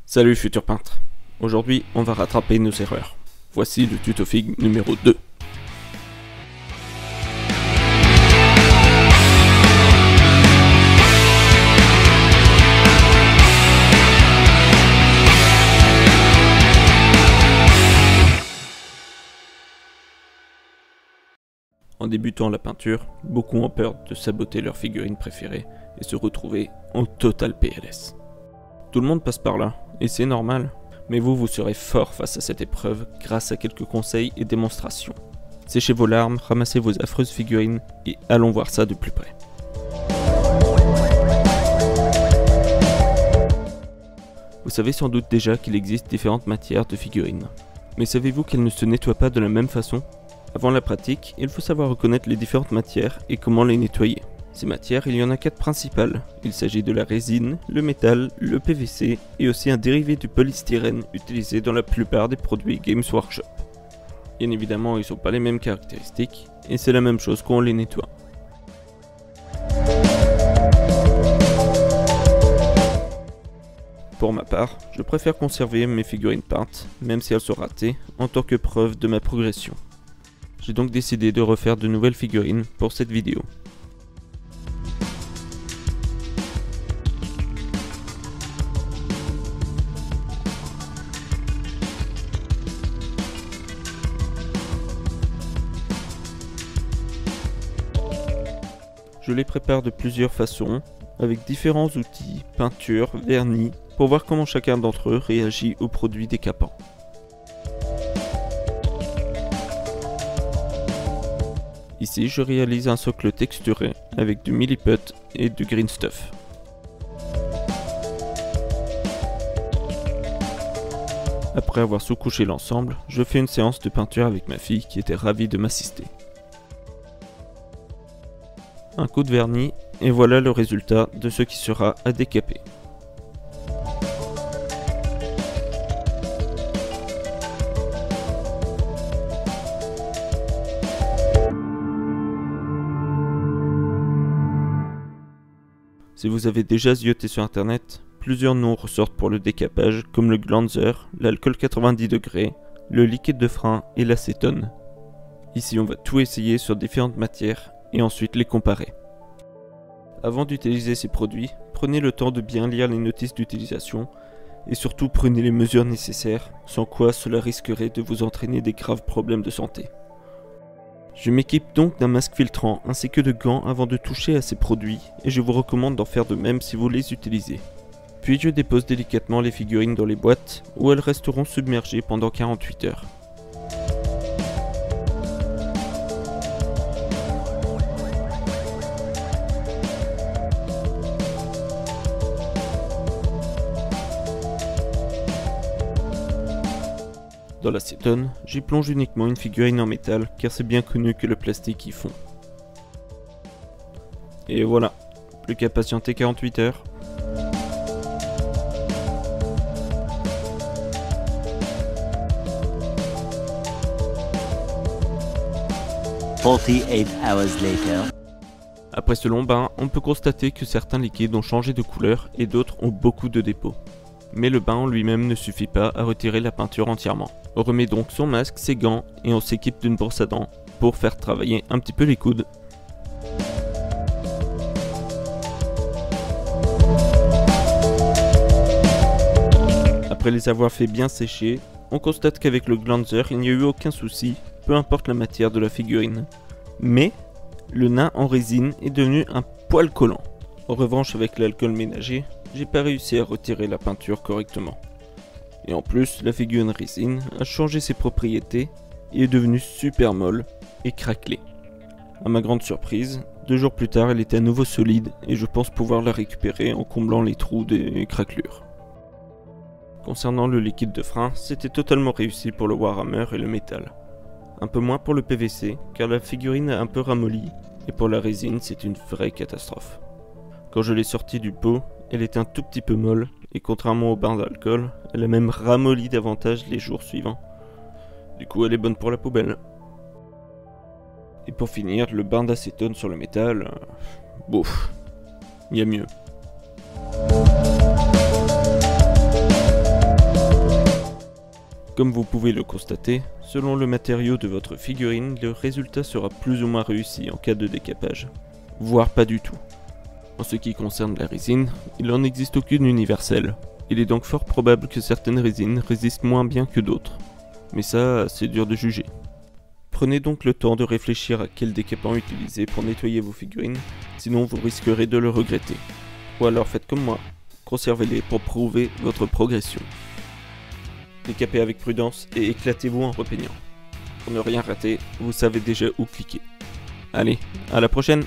Salut futur peintre, aujourd'hui on va rattraper nos erreurs. Voici le tuto Fig numéro 2. En débutant la peinture, beaucoup ont peur de saboter leur figurine préférée et se retrouver en total PLS. Tout le monde passe par là, et c'est normal, mais vous serez fort face à cette épreuve grâce à quelques conseils et démonstrations. Séchez vos larmes, ramassez vos affreuses figurines et allons voir ça de plus près. Vous savez sans doute déjà qu'il existe différentes matières de figurines. Mais savez-vous qu'elles ne se nettoient pas de la même façon ? Avant la pratique, il faut savoir reconnaître les différentes matières et comment les nettoyer. Ces matières, il y en a 4 principales. Il s'agit de la résine, le métal, le PVC et aussi un dérivé du polystyrène utilisé dans la plupart des produits Games Workshop. Bien évidemment, ils n'ont pas les mêmes caractéristiques et c'est la même chose quand on les nettoie. Pour ma part, je préfère conserver mes figurines peintes, même si elles sont ratées, en tant que preuve de ma progression. J'ai donc décidé de refaire de nouvelles figurines pour cette vidéo. Je les prépare de plusieurs façons, avec différents outils, peinture, vernis, pour voir comment chacun d'entre eux réagit aux produits décapants. Ici, je réalise un socle texturé avec du milliput et du green stuff. Après avoir sous-couché l'ensemble, je fais une séance de peinture avec ma fille qui était ravie de m'assister. Un coup de vernis et voilà le résultat de ce qui sera à décaper. Si vous avez déjà zioté sur internet, plusieurs noms ressortent pour le décapage comme le glanzer, l'alcool 90 degrés, le liquide de frein et l'acétone. Ici on va tout essayer sur différentes matières et ensuite les comparer. Avant d'utiliser ces produits, prenez le temps de bien lire les notices d'utilisation et surtout prenez les mesures nécessaires, sans quoi cela risquerait de vous entraîner des graves problèmes de santé. Je m'équipe donc d'un masque filtrant ainsi que de gants avant de toucher à ces produits et je vous recommande d'en faire de même si vous les utilisez. Puis je dépose délicatement les figurines dans les boîtes où elles resteront submergées pendant 48 heures. Dans l'acétone, j'y plonge uniquement une figurine en métal car c'est bien connu que le plastique y fond. Et voilà, plus qu'à patienter 48 heures. Après ce long bain, on peut constater que certains liquides ont changé de couleur et d'autres ont beaucoup de dépôts. Mais le bain en lui-même ne suffit pas à retirer la peinture entièrement. On remet donc son masque, ses gants et on s'équipe d'une brosse à dents pour faire travailler un petit peu les coudes. Après les avoir fait bien sécher, on constate qu'avec le glanzer il n'y a eu aucun souci, peu importe la matière de la figurine. Mais le nain en résine est devenu un poil collant. En revanche avec l'alcool ménager, j'ai pas réussi à retirer la peinture correctement. Et en plus, la figurine résine a changé ses propriétés et est devenue super molle et craquelée. À ma grande surprise, 2 jours plus tard, elle était à nouveau solide et je pense pouvoir la récupérer en comblant les trous des craquelures. Concernant le liquide de frein, c'était totalement réussi pour le Warhammer et le métal. Un peu moins pour le PVC, car la figurine a un peu ramolli, et pour la résine, c'est une vraie catastrophe. Quand je l'ai sortie du pot, elle est un tout petit peu molle, et contrairement au bain d'alcool, elle a même ramolli davantage les jours suivants. Du coup, elle est bonne pour la poubelle. Et pour finir, le bain d'acétone sur le métal, bouf, il y a mieux. Comme vous pouvez le constater, selon le matériau de votre figurine, le résultat sera plus ou moins réussi en cas de décapage, voire pas du tout. En ce qui concerne la résine, il n'en existe aucune universelle. Il est donc fort probable que certaines résines résistent moins bien que d'autres. Mais ça, c'est dur de juger. Prenez donc le temps de réfléchir à quel décapant utiliser pour nettoyer vos figurines, sinon vous risquerez de le regretter. Ou alors faites comme moi, conservez-les pour prouver votre progression. Décapez avec prudence et éclatez-vous en repeignant. Pour ne rien rater, vous savez déjà où cliquer. Allez, à la prochaine!